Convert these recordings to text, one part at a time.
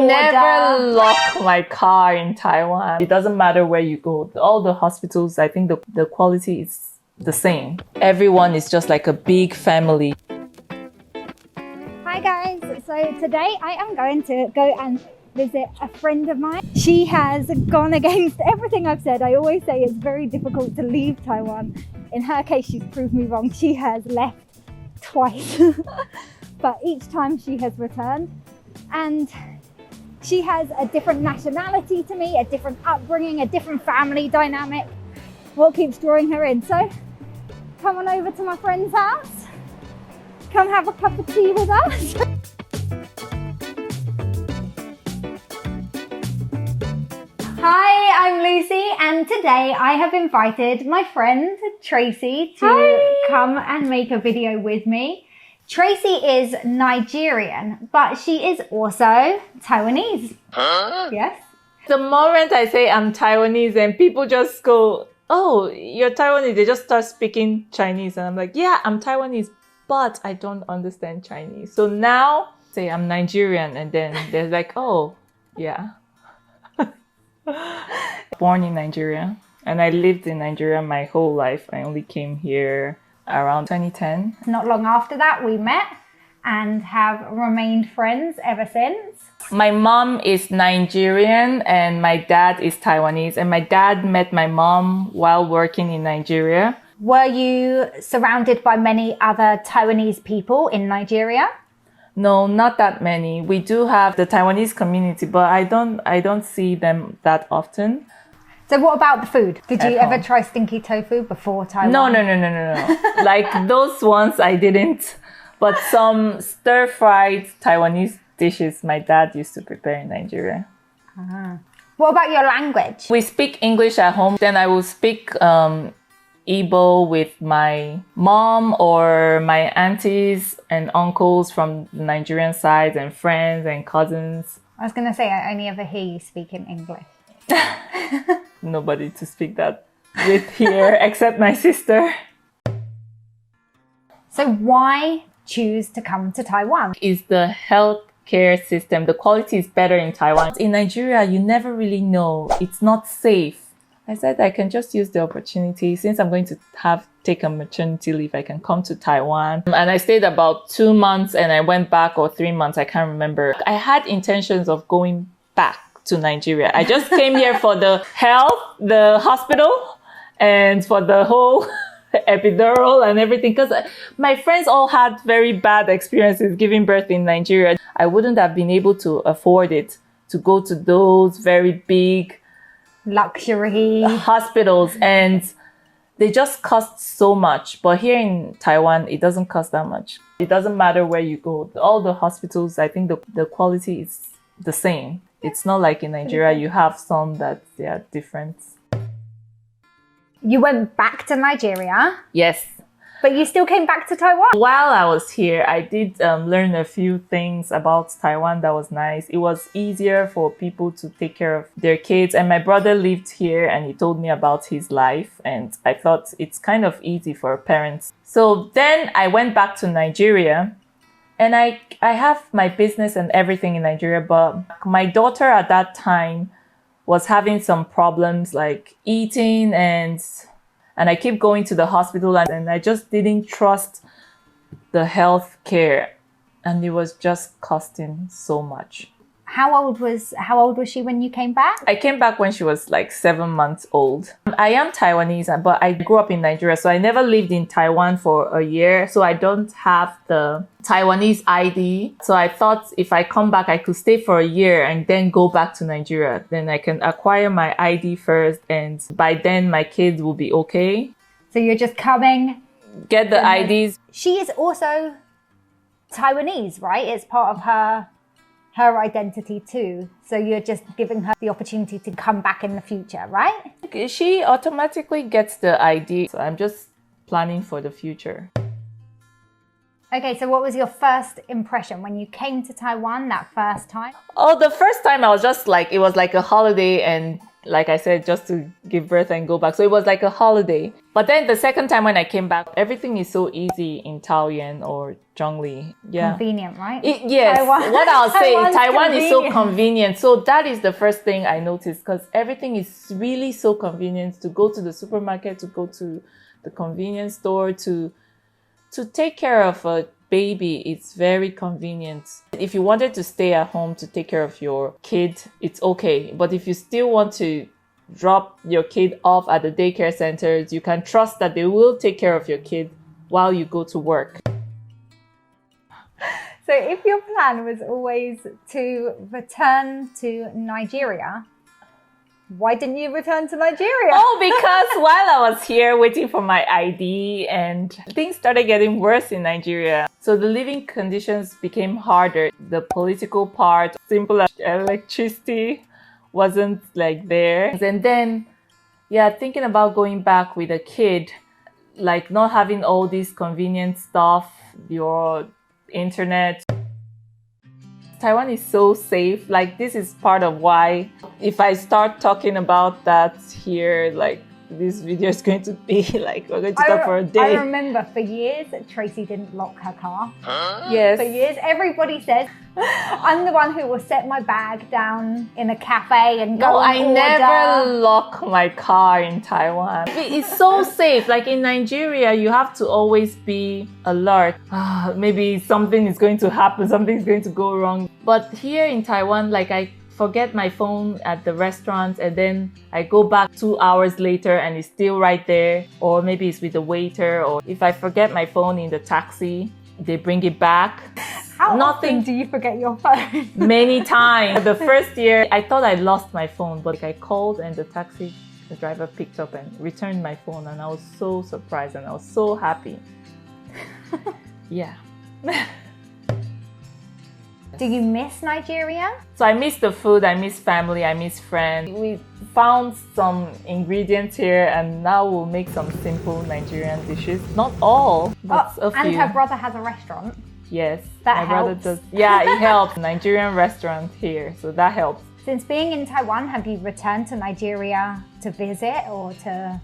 never lock my car in Taiwan. It doesn't matter where you go. All the hospitals, I think the quality is the same. Everyone is just like a big family. Hi guys, so today I am going to go and visit a friend of mine. She has gone against everything I've said. I always say it's very difficult to leave Taiwan. In her case, she's proved me wrong. She has left twice, but each time she has returned. And she has a different nationality to me, a different upbringing, a different family dynamic. What keeps drawing her in? So come on over to my friend's house. Come have a cup of tea with us. Hi, I'm Lucy, and today I have invited my friend Tracy to come and make a video with me. Tracy is Nigerian, but she is also Taiwanese. Huh? Yes. The moment I say I'm Taiwanese and people just go, oh, you're Taiwanese, they just start speaking Chinese. And I'm like, yeah, I'm Taiwanese, but I don't understand Chinese. So now say I'm Nigerian and then they're like, oh, yeah. Born in Nigeria and I lived in Nigeria my whole life. I only came here around 2010. Not long after that we met and have remained friends ever since. My mom is Nigerian and my dad is Taiwanese, and my dad met my mom while working in Nigeria. Were you surrounded by many other Taiwanese people in Nigeria? No, not that many. We do have the Taiwanese community, but I don't see them that often. So what about the food? Did you ever try stinky tofu before Taiwan? No. Like those ones I didn't. But some stir-fried Taiwanese dishes my dad used to prepare in Nigeria. What about your language? We speak English at home. Then I will speak Igbo with my mom or my aunties and uncles from the Nigerian side and friends and cousins. I was going to say, I only ever hear you speak in English. Nobody to speak that with here except my sister. So why choose to come to Taiwan? Is the healthcare system, the quality is better in Taiwan. In Nigeria, you never really know. It's not safe. I said I can just use the opportunity. Since I'm going to take a maternity leave, I can come to Taiwan. And I stayed about 2 months and I went back, or 3 months, I can't remember. I had intentions of going back to Nigeria. I just came here for the health, the hospital, and for the whole epidural and everything, because my friends all had very bad experiences giving birth in Nigeria. I wouldn't have been able to afford it, to go to those very big luxury hospitals, and they just cost so much. But here in Taiwan, it doesn't cost that much. It doesn't matter where you go. All the hospitals, I think the quality is the same. It's not like in Nigeria, you have some that they are different. You went back to Nigeria? Yes. But you still came back to Taiwan? While I was here, I did learn a few things about Taiwan that was nice. It was easier for people to take care of their kids. And my brother lived here and he told me about his life. And I thought it's kind of easy for parents. So then I went back to Nigeria. And I have my business and everything in Nigeria. But my daughter at that time was having some problems like eating, and I keep going to the hospital, and I just didn't trust the health care, and it was just costing so much. How old was she when you came back? I came back when she was like 7 months old. I am Taiwanese, but I grew up in Nigeria, so I never lived in Taiwan for a year, so I don't have the Taiwanese ID. So I thought if I come back, I could stay for a year and then go back to Nigeria. Then I can acquire my ID first, and by then my kids will be okay. So you're just coming, get the IDs. She is also Taiwanese, right? It's part of her identity too. So you're just giving her the opportunity to come back in the future, right? She automatically gets the ID. So I'm just planning for the future. Okay, so what was your first impression when you came to Taiwan that first time? Oh, the first time I was just like, it was like a holiday and like I said, just to give birth and go back. So it was like a holiday. But then the second time when I came back, everything is so easy in Taoyuan or Zhongli. Yeah. Convenient, right? Yes. Taiwan. What I'll say, Taiwan is so convenient. convenient. So that is the first thing I noticed, because everything is really so convenient. To go to the supermarket, to go to the convenience store, to take care of a baby, it's very convenient. If you wanted to stay at home to take care of your kid, it's okay. But if you still want to drop your kid off at the daycare centers, you can trust that they will take care of your kid while you go to work. So if your plan was always to return to Nigeria, why didn't you return to Nigeria? Oh, because while I was here waiting for my ID, and things started getting worse in Nigeria. So the living conditions became harder. The political part, simple as electricity, wasn't like there. And then, yeah, thinking about going back with a kid, like not having all this convenient stuff, your internet. Taiwan is so safe. Like, this is part of why if I start talking about that here, like, this video is going to be like, we're going to talk for a day. I remember for years Tracy didn't lock her car. Yes. For years, everybody says I'm the one who will set my bag down in a cafe and go No, and I order. never lock my car in Taiwan. It's so safe. Like in Nigeria, you have to always be alert. Maybe something is going to happen, something is going to go wrong. But here in Taiwan, like I forget my phone at the restaurant and then I go back 2 hours later and it's still right there. Or maybe it's with the waiter. Or if I forget my phone in the taxi, they bring it back. How often do you forget your phone? Many times. The first year, I thought I lost my phone, but I called and the taxi driver picked up and returned my phone, and I was so surprised and I was so happy. Yeah. Do you miss Nigeria? So I miss the food, I miss family, I miss friends. We found some ingredients here and now we'll make some simple Nigerian dishes. Not all, but a few. And her brother has a restaurant. Yes. That my brother helps. does. Yeah, it helps. Nigerian restaurant here, so that helps. Since being in Taiwan, have you returned to Nigeria to visit or to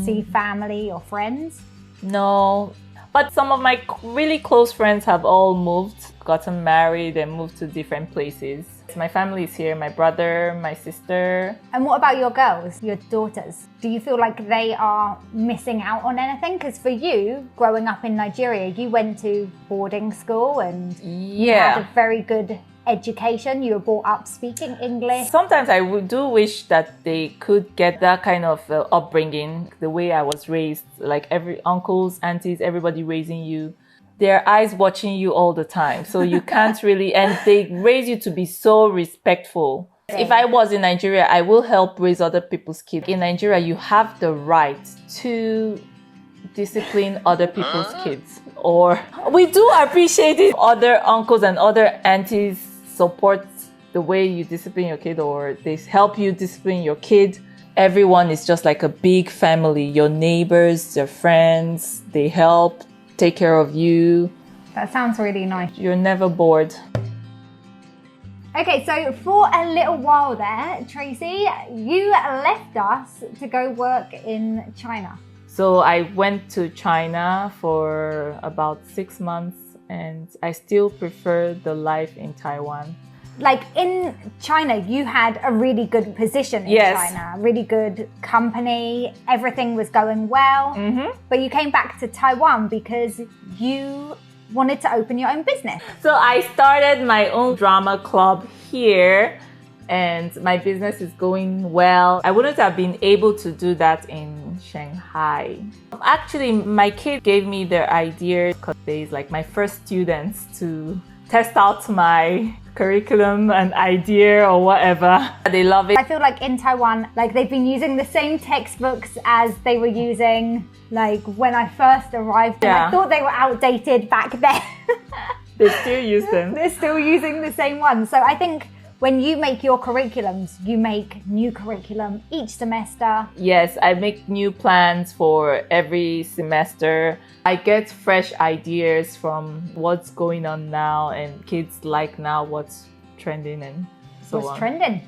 see family or friends? No, but some of my really close friends have all moved, gotten married and moved to different places. My family is here, my brother, my sister. And what about your girls, your daughters? Do you feel like they are missing out on anything? Because for you, growing up in Nigeria, you went to boarding school and you had a very good education. You were brought up speaking English. Sometimes I do wish that they could get that kind of upbringing, the way I was raised, like every uncles, aunties, everybody raising you. Their eyes watching you all the time. So you can't really, and they raise you to be so respectful. If I was in Nigeria, I will help raise other people's kids. In Nigeria, you have the right to discipline other people's kids. Or we do appreciate it. Other uncles and other aunties support the way you discipline your kid, or they help you discipline your kid. Everyone is just like a big family. Your neighbors, your friends, they help take care of you. That sounds really nice. You're never bored. Okay, so for a little while there, Tracy, you left us to go work in China. So I went to China for about 6 months and I still prefer the life in Taiwan. Like in China, you had a really good position in China, really good company, everything was going well. But you came back to Taiwan because you wanted to open your own business. So I started my own drama club here and my business is going well. I wouldn't have been able to do that in Shanghai. Actually, my kid gave me the idea because they's like my first students to test out my curriculum and idea or whatever. They love it. I feel like in Taiwan, like they've been using the same textbooks as they were using like when I first arrived. And I thought they were outdated back then. They still use them. They're still using the same ones. So I think when you make your curriculums, you make new curriculum each semester. Yes, I make new plans for every semester. I get fresh ideas from what's going on now and kids like now what's trending. And so on. Trending.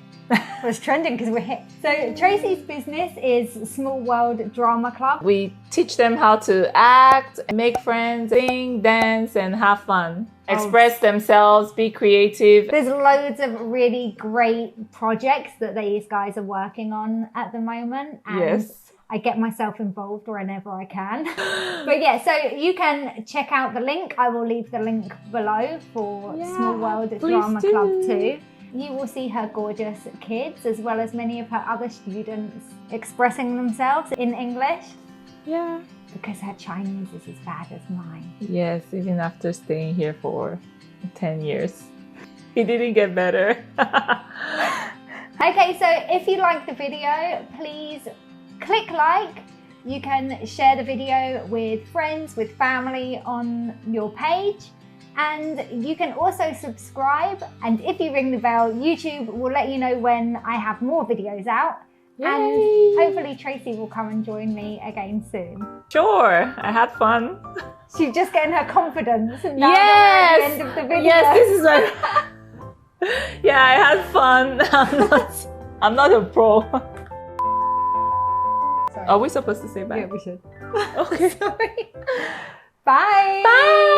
Was trending because we're hit. So Tracy's business is Small World Drama Club. We teach them how to act, make friends, sing, dance, and have fun. Express themselves, be creative. There's loads of really great projects that these guys are working on at the moment. And Yes. I get myself involved whenever I can. But yeah, so you can check out the link. I will leave the link below for Small World Drama Club too. You will see her gorgeous kids as well as many of her other students expressing themselves in English. Yeah. Because her Chinese is as bad as mine. Yes, even after staying here for 10 years. It didn't get better. Okay, so if you like the video, please click like. You can share the video with friends, with family on your page. And you can also subscribe. And if you ring the bell, YouTube will let you know when I have more videos out. Yay. And hopefully Tracy will come and join me again soon. Sure, I had fun. She's just getting her confidence now Yes. that we're at the end of the video. Yes, this is like... Yeah, I had fun. I'm not a pro. Sorry. Are we supposed to say bye? Yeah, we should. Okay. Sorry. Bye. Bye.